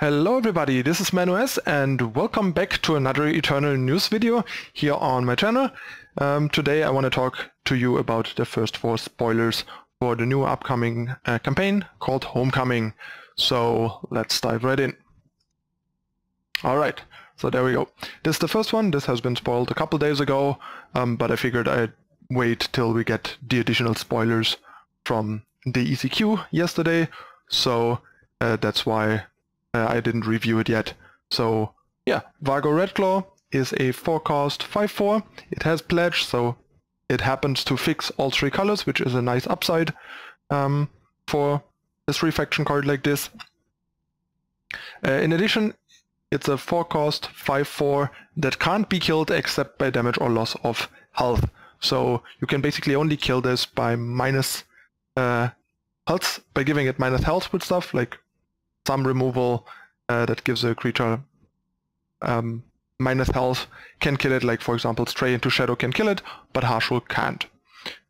Hello everybody, this is ManuS and welcome back to another Eternal news video here on my channel. Today I want to talk to you about the first 4 spoilers for the new upcoming campaign called Homecoming. So let's dive right in. Alright, so there we go. This is the first one. This has been spoiled a couple days ago, but I figured I'd wait till we get the additional spoilers from the ECQ yesterday, so that's why I didn't review it yet. So yeah, Vargo Red Claw is a 4-cost 5/4. It has Pledge, so it happens to fix all 3 colors, which is a nice upside for a 3-faction card like this. In addition, it's a 4-cost 5/4 that can't be killed except by damage or loss of health. So you can basically only kill this by minus health, by giving it minus health with stuff like some removal that gives a creature minus health can kill it, like for example Stray into Shadow can kill it, but Harsh Rule can't.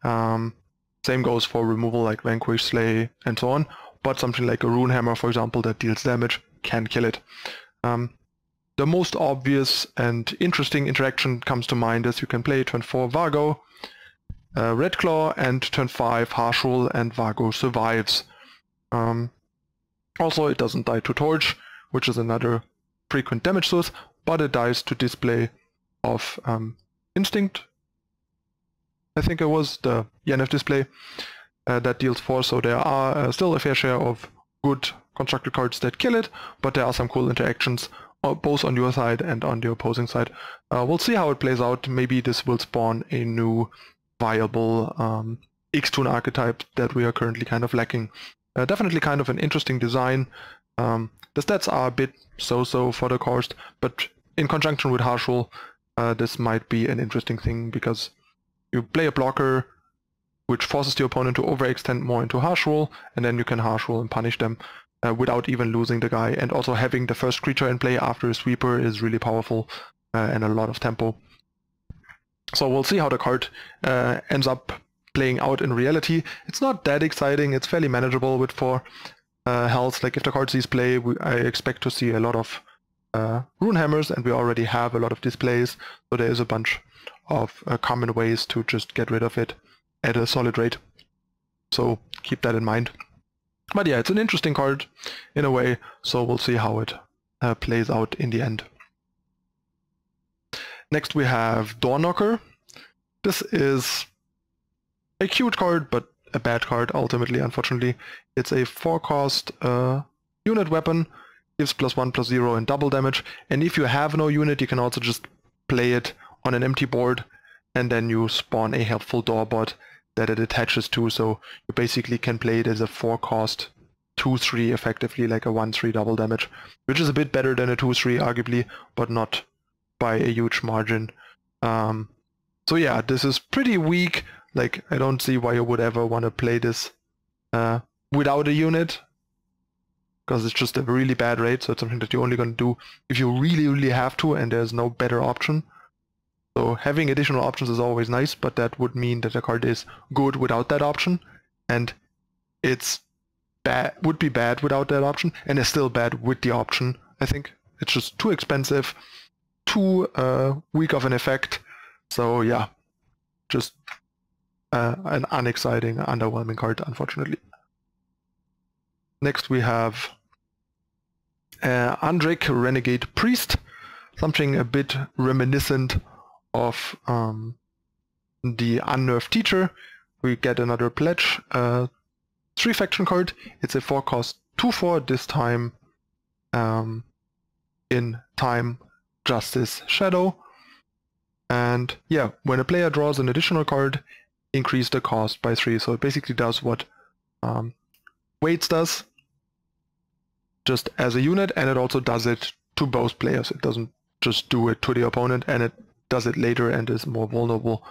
Same goes for removal like Vanquish, Slay and so on, but something like a Rune Hammer, for example, that deals damage can kill it. The most obvious and interesting interaction comes to mind is you can play turn 4 Vargo Red Claw and turn 5 Harsh Rule and Vargo survives. Also, it doesn't die to Torch, which is another frequent damage source, but it dies to Display of Instinct. I think it was the ENF Display that deals 4, so there are still a fair share of good constructed cards that kill it, but there are some cool interactions both on your side and on the opposing side. We'll see how it plays out. Maybe this will spawn a new viable X-Toon archetype that we are currently kind of lacking. Definitely kind of an interesting design. The stats are a bit so-so for the cost, but in conjunction with Harsh Rule, this might be an interesting thing because you play a blocker which forces the opponent to overextend more into Harsh Rule, and then you can Harsh Rule and punish them without even losing the guy. And also having the first creature in play after a sweeper is really powerful and a lot of tempo. So we'll see how the card ends up playing out in reality. It's not that exciting, it's fairly manageable with 4 health. Like if the card sees play, I expect to see a lot of Rune Hammers, and we already have a lot of displays, so there is a bunch of common ways to just get rid of it at a solid rate. So keep that in mind. But yeah, it's an interesting card in a way, so we'll see how it plays out in the end. Next we have Doorknocker. This is a cute card, but a bad card ultimately, unfortunately. It's a 4-cost unit weapon, gives +1/+0 and double damage, and if you have no unit, you can also just play it on an empty board, and then you spawn a helpful Doorbot that it attaches to, so you basically can play it as a 4-cost 2/3, effectively like a 1/3 double damage, which is a bit better than a 2/3 arguably, but not by a huge margin. So yeah, this is pretty weak. Like, I don't see why you would ever want to play this without a unit, because it's just a really bad rate, so it's something that you're only going to do if you really have to and there's no better option. So having additional options is always nice, but that would mean that the card is good without that option, and it's bad, would be bad without that option, and it's still bad with the option. I think it's just too expensive, too weak of an effect. So yeah, just an unexciting, underwhelming card, unfortunately. Next we have Andri, Renegade Priest, something a bit reminiscent of the Unnerved Teacher. We get another Pledge 3-faction card. It's a 4-cost 2/4, this time in Time, Justice, Shadow. And yeah, when a player draws an additional card, increase the cost by 3. So it basically does what Waits does, just as a unit, and it also does it to both players. It doesn't just do it to the opponent, and it does it later and is more vulnerable.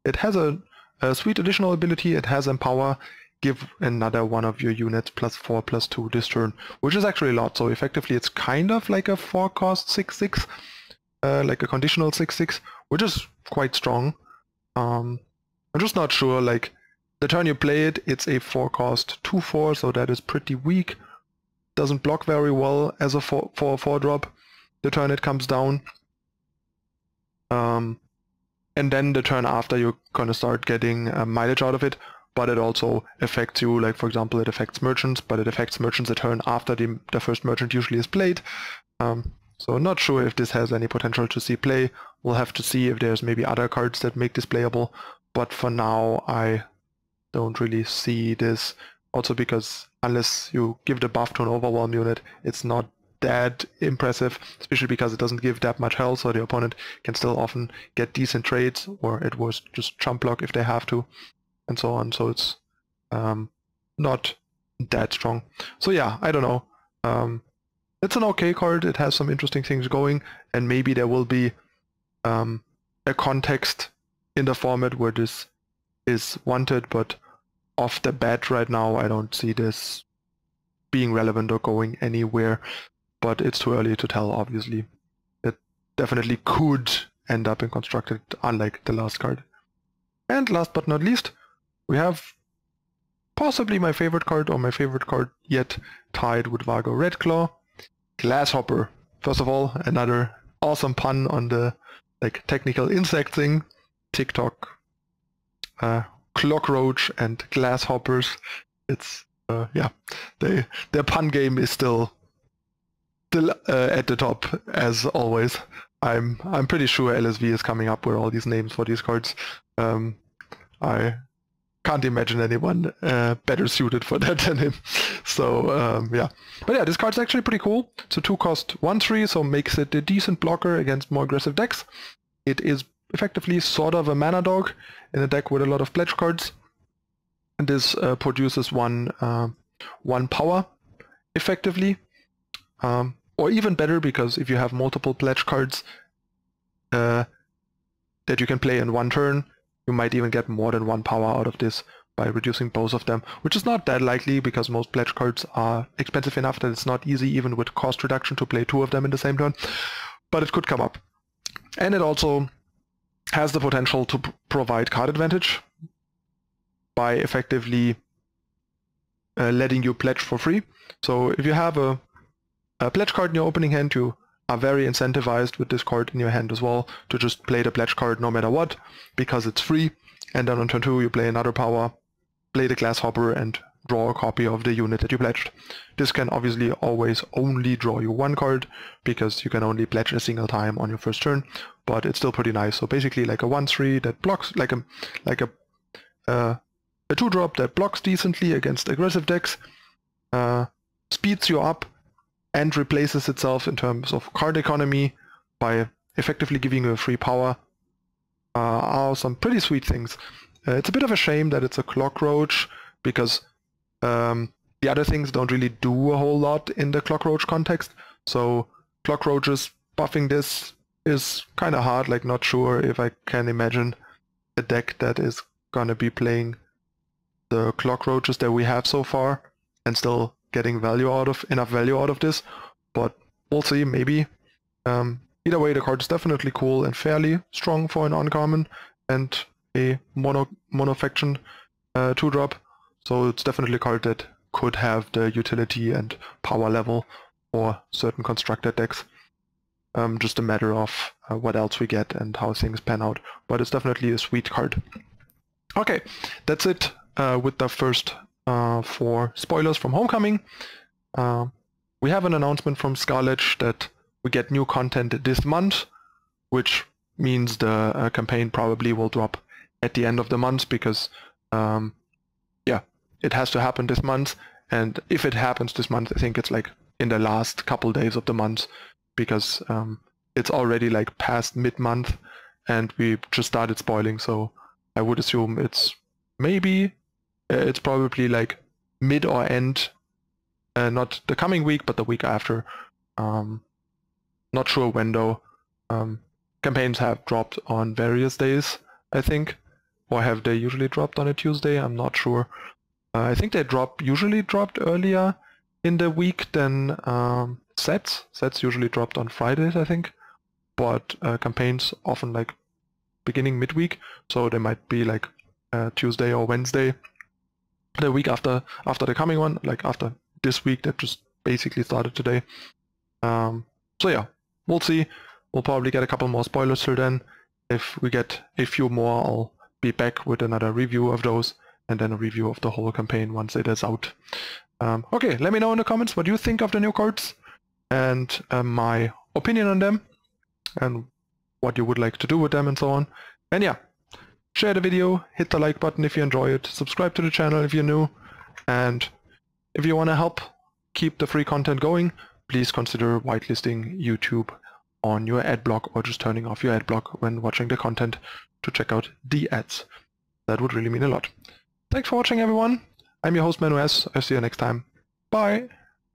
It has a sweet additional ability. It has Empower. Give another one of your units +4/+2 this turn, which is actually a lot. So effectively it's kind of like a 4-cost 6/6, like a conditional 6/6, which is quite strong. I'm just not sure, like, the turn you play it, it's a 4-cost 2/4, so that is pretty weak. doesn't block very well as a 4/4 the turn it comes down. And then the turn after you're gonna start getting mileage out of it, but it also affects you, like for example it affects merchants, but it affects merchants a turn after the first merchant usually is played. So not sure if this has any potential to see play. We'll have to see if there's maybe other cards that make this playable, but for now I don't really see this. Also because unless you give the buff to an overwhelm unit, it's not that impressive, especially because it doesn't give that much health, so the opponent can still often get decent trades, or it was just trump block if they have to, and so on. So it's not that strong. So yeah, I don't know. It's an okay card. It has some interesting things going, and maybe there will be a context in the format where this is wanted, but off the bat right now I don't see this being relevant or going anywhere, but it's too early to tell, obviously. It definitely could end up in constructed, unlike the last card. And last but not least, we have possibly my favorite card, or my favorite card yet, tied with Vargo Red Claw, Glasshopper. First of all, another awesome pun on the like technical insect thing. TikTok, clockroach and glasshoppers. It's yeah, their pun game is still at the top as always. I'm pretty sure LSV is coming up with all these names for these cards. I can't imagine anyone better suited for that than him. So yeah, but yeah, this card's actually pretty cool. It's a 2-cost 1/3, so makes it a decent blocker against more aggressive decks. It is effectively sort of a mana dog in a deck with a lot of pledge cards, and this produces one power effectively, or even better, because if you have multiple pledge cards that you can play in one turn, you might even get more than 1 power out of this by reducing both of them, which is not that likely because most pledge cards are expensive enough that it's not easy, even with cost reduction, to play 2 of them in the same turn, but it could come up. And it also has the potential to provide card advantage by effectively letting you pledge for free. So if you have a pledge card in your opening hand, you are very incentivized with this card in your hand as well to just play the pledge card no matter what, because it's free, and then on turn 2 you play another power, play the Glasshopper, and draw a copy of the unit that you pledged. This can obviously always only draw you 1 card, because you can only pledge a single time on your first turn, but it's still pretty nice. So basically like a 1/3 that blocks, like a 2-drop that blocks decently against aggressive decks, speeds you up, and replaces itself in terms of card economy by effectively giving you a free power, are some pretty sweet things. It's a bit of a shame that it's a clockroach, because the other things don't really do a whole lot in the clockroach context. So clockroaches buffing this is kind of hard. Like, not sure if I can imagine a deck that is gonna be playing the clockroaches that we have so far and still getting enough value out of this, but we'll see, maybe. Either way, the card is definitely cool and fairly strong for an uncommon and a mono-faction 2-drop, so it's definitely a card that could have the utility and power level for certain constructed decks. Just a matter of what else we get and how things pan out, but it's definitely a sweet card. Okay, that's it with the first 4 spoilers from Homecoming. We have an announcement from Scarlet that we get new content this month, which means the campaign probably will drop at the end of the month, because yeah, it has to happen this month, and if it happens this month, I think it's like in the last couple days of the month, because it's already like past mid-month and we just started spoiling, so I would assume it's probably like mid or end, not the coming week, but the week after. Not sure when though. Campaigns have dropped on various days, I think. Or have they usually dropped on a Tuesday? I'm not sure. I think they usually dropped earlier in the week than sets. Sets usually dropped on Fridays, I think. But campaigns often like beginning midweek, so they might be like Tuesday or Wednesday. The week after the coming one, like after this week that just basically started today. So yeah, we'll see. We'll probably get a couple more spoilers till then. If we get a few more, I'll be back with another review of those, and then a review of the whole campaign once it is out. Okay, let me know in the comments what you think of the new cards, and my opinion on them, and what you would like to do with them, and so on. And yeah, share the video, hit the like button if you enjoy it, subscribe to the channel if you're new, and if you want to help keep the free content going, please consider whitelisting YouTube on your ad block, or just turning off your ad block when watching the content to check out the ads. That would really mean a lot. Thanks for watching, everyone. I'm your host ManuS. I'll see you next time. Bye!